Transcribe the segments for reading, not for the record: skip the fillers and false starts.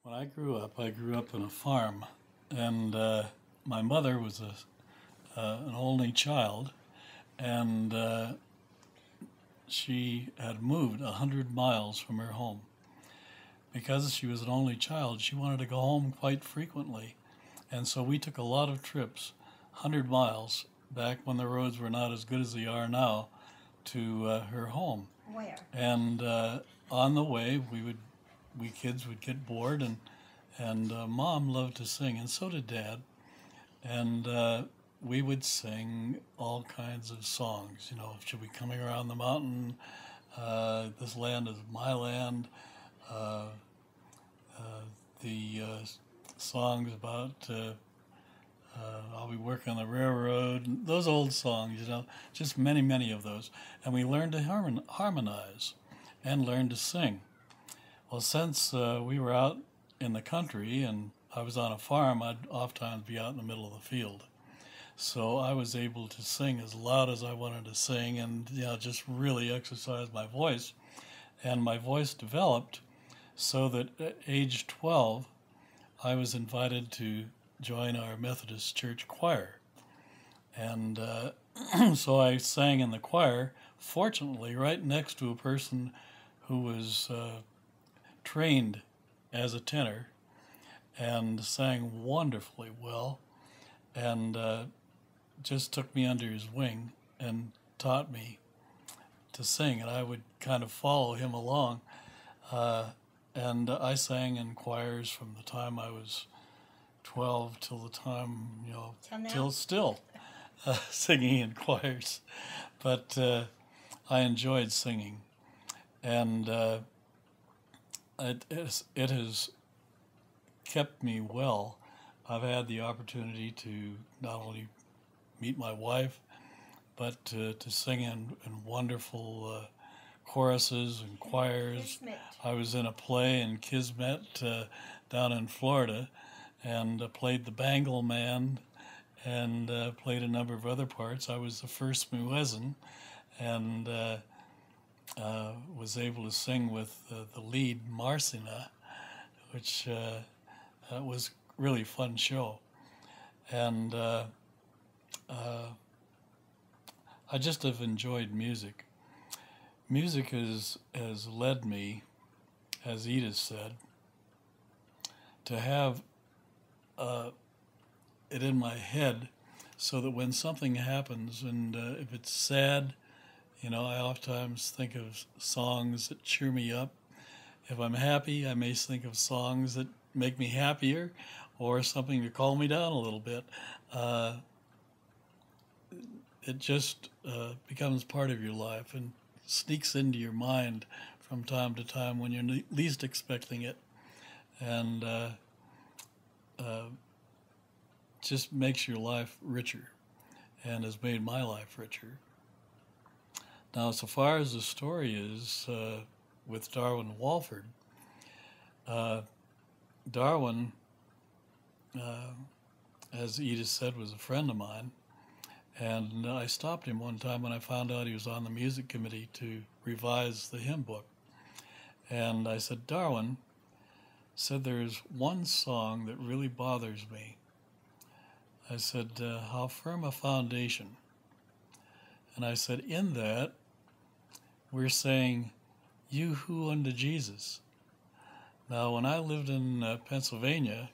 When I grew up on a farm, and my mother was an only child, and she had moved 100 miles from her home. Because she was an only child, she wanted to go home quite frequently, and so we took a lot of trips, 100 miles, back when the roads were not as good as they are now, to her home. Where? And on the way, we kids would get bored, and Mom loved to sing, and so did Dad. And we would sing all kinds of songs. You know, she'll be coming around the mountain. This land is my land. Uh, the songs about I'll be working on the railroad. Those old songs, you know, just many, many of those. And we learned to harmonize and learned to sing. Well, since we were out in the country and I was on a farm, I'd oftentimes be out in the middle of the field. So I was able to sing as loud as I wanted to sing and, you know, just really exercise my voice. And my voice developed so that at age 12, I was invited to join our Methodist church choir. And so I sang in the choir, fortunately, right next to a person who was trained as a tenor and sang wonderfully well, and just took me under his wing and taught me to sing, and I would kind of follow him along. And I sang in choirs from the time I was 12 till the time, you know, till still singing in choirs. But I enjoyed singing, and it has kept me well. I've had the opportunity to not only meet my wife, but to sing in wonderful choruses and choirs. Kismet. I was in a play in Kismet down in Florida, and played the Bangle Man, and played a number of other parts. I was the first muezzin, and was able to sing with the lead Marcina, which was really fun show. And I just have enjoyed music. Music has led me, as Edith said, to have it in my head so that when something happens, and if it's sad, you know, I oftentimes think of songs that cheer me up. If I'm happy, I may think of songs that make me happier, or something to calm me down a little bit. It just becomes part of your life and sneaks into your mind from time to time when you're least expecting it, and just makes your life richer, and has made my life richer. Now, so far as the story is with Darwin Walford, Darwin, as Edith said, was a friend of mine, and I stopped him one time when I found out he was on the music committee to revise the hymn book. And I said, Darwin, said, there's one song that really bothers me. I said, how firm a foundation. And I said, in that, we're saying, you who unto Jesus. Now, when I lived in Pennsylvania,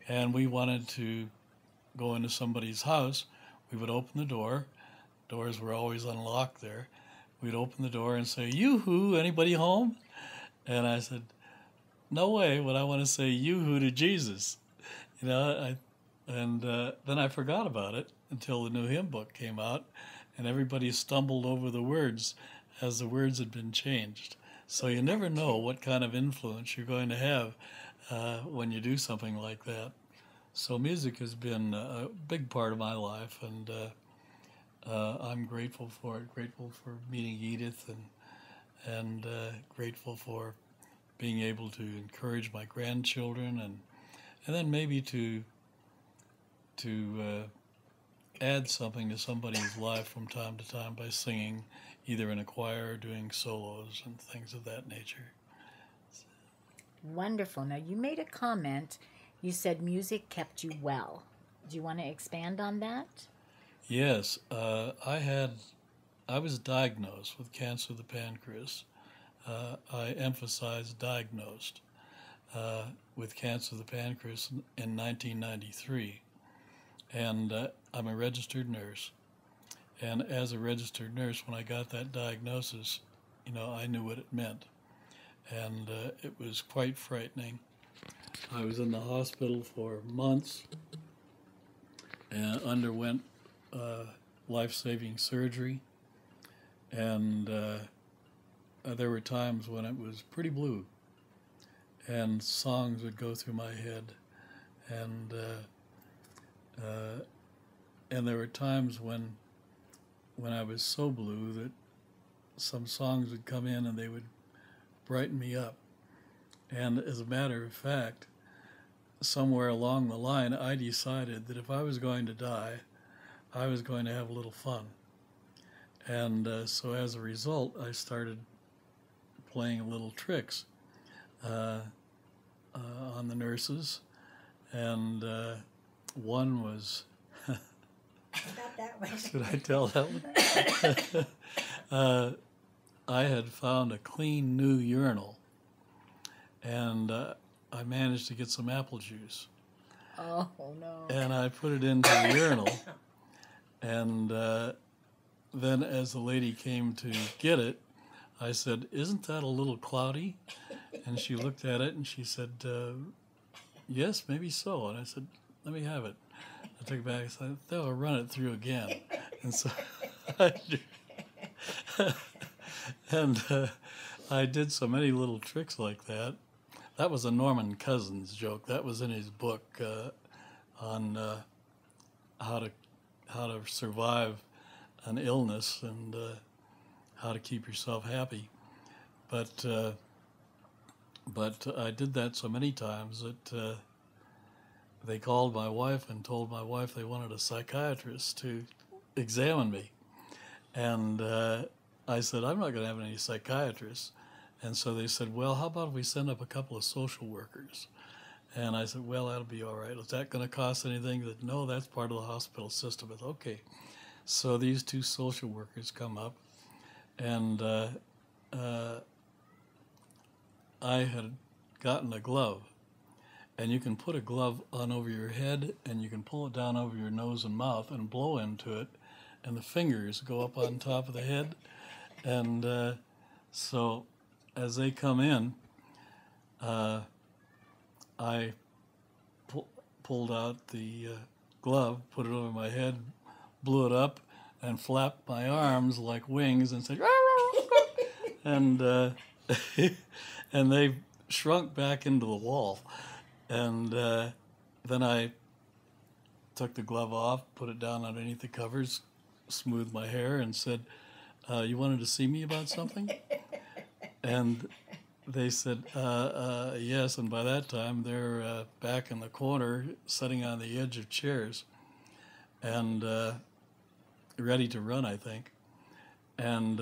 and we wanted to go into somebody's house, we would open the door. Doors were always unlocked there. We'd open the door and say, yoo-hoo, anybody home? And I said, no way would I want to say yoo-hoo to Jesus. You know, then I forgot about it until the new hymn book came out, and everybody stumbled over the words as the words had been changed. So you never know what kind of influence you're going to have when you do something like that. So music has been a big part of my life, and I'm grateful for it. Grateful for meeting Edith, and grateful for being able to encourage my grandchildren, and then maybe to add something to somebody's life from time to time by singing, either in a choir or doing solos and things of that nature. Wonderful. Now, you made a comment. You said music kept you well. Do you want to expand on that? Yes, I was diagnosed with cancer of the pancreas. I emphasize diagnosed with cancer of the pancreas in 1993, and I'm a registered nurse. And as a registered nurse, when I got that diagnosis, I knew what it meant, and it was quite frightening. I was in the hospital for months and underwent life-saving surgery, and there were times when it was pretty blue, and songs would go through my head, and there were times when I was so blue that some songs would come in and they would brighten me up. And as a matter of fact, somewhere along the line, I decided that if I was going to die, I was going to have a little fun. And so as a result, I started playing little tricks on the nurses. And one was, Not that one. should I tell that one? I had found a clean new urinal, and I managed to get some apple juice. Oh, no. And I put it into the urinal, and then as the lady came to get it, I said, "Isn't that a little cloudy?" And she looked at it and she said, "Yes, maybe so." And I said, "Let me have it." I took it back and said, "They'll run it through again." And so I did so many little tricks like that. That was a Norman Cousins joke. That was in his book on how to survive an illness and how to keep yourself happy. But I did that so many times that they called my wife and told my wife they wanted a psychiatrist to examine me. And I said, "I'm not going to have any psychiatrists." And so they said, "Well, how about if we send up a couple of social workers?" And I said, "Well, that'll be all right. Is that going to cost anything?" That no, that's part of the hospital system. It's okay. So these two social workers come up, and I had gotten a glove. And you can put a glove on over your head, and you can pull it down over your nose and mouth and blow into it, and the fingers go up on top of the head. And so as they come in, I pulled out the glove, put it over my head, blew it up, and flapped my arms like wings and said, and and they shrunk back into the wall. And then I took the glove off, put it down underneath the covers, smoothed my hair, and said, "You wanted to see me about something?" And they said, yes. And by that time, they're back in the corner, sitting on the edge of chairs, and ready to run, I think. And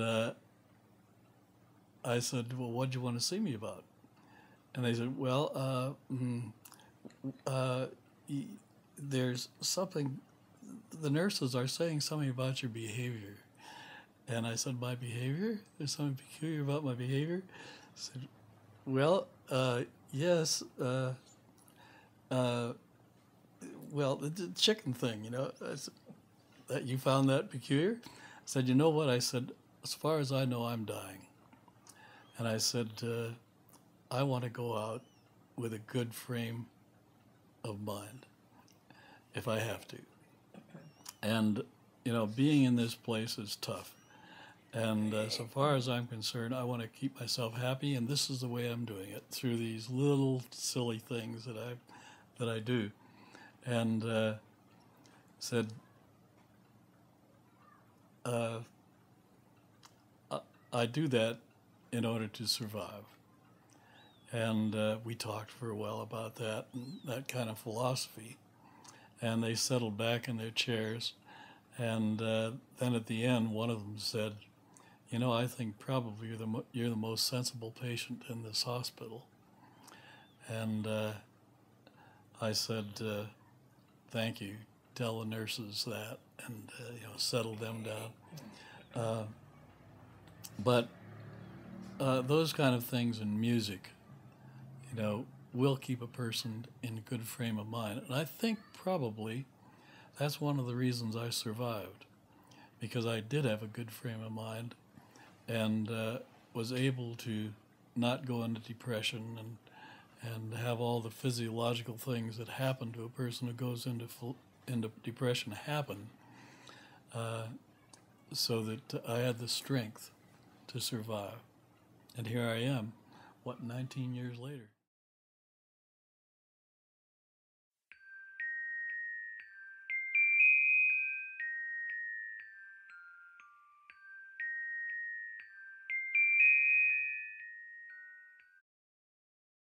I said, "Well, what do you want to see me about?" And they said, "Well, there's something, the nurses are saying something about your behavior." And I said, "My behavior? There's something peculiar about my behavior?" I said, "Well, yes, well, the chicken thing, I said, that you found that peculiar?" I said, "You know what?" I said, "As far as I know, I'm dying." And I said, "I want to go out with a good frame of mind, if I have to. And, being in this place is tough. And so far as I'm concerned, I want to keep myself happy, and this is the way I'm doing it, through these little silly things that I do." And said, "I do that in order to survive." And we talked for a while about that and that kind of philosophy. And they settled back in their chairs. And then at the end, one of them said, "I think probably you're the most sensible patient in this hospital." And I said, thank you, tell the nurses that, and settle them down. But those kind of things in music, will keep a person in a good frame of mind. And I think probably that's one of the reasons I survived, because I did have a good frame of mind and was able to not go into depression and have all the physiological things that happen to a person who goes into depression happen, so that I had the strength to survive. And here I am, 19 years later.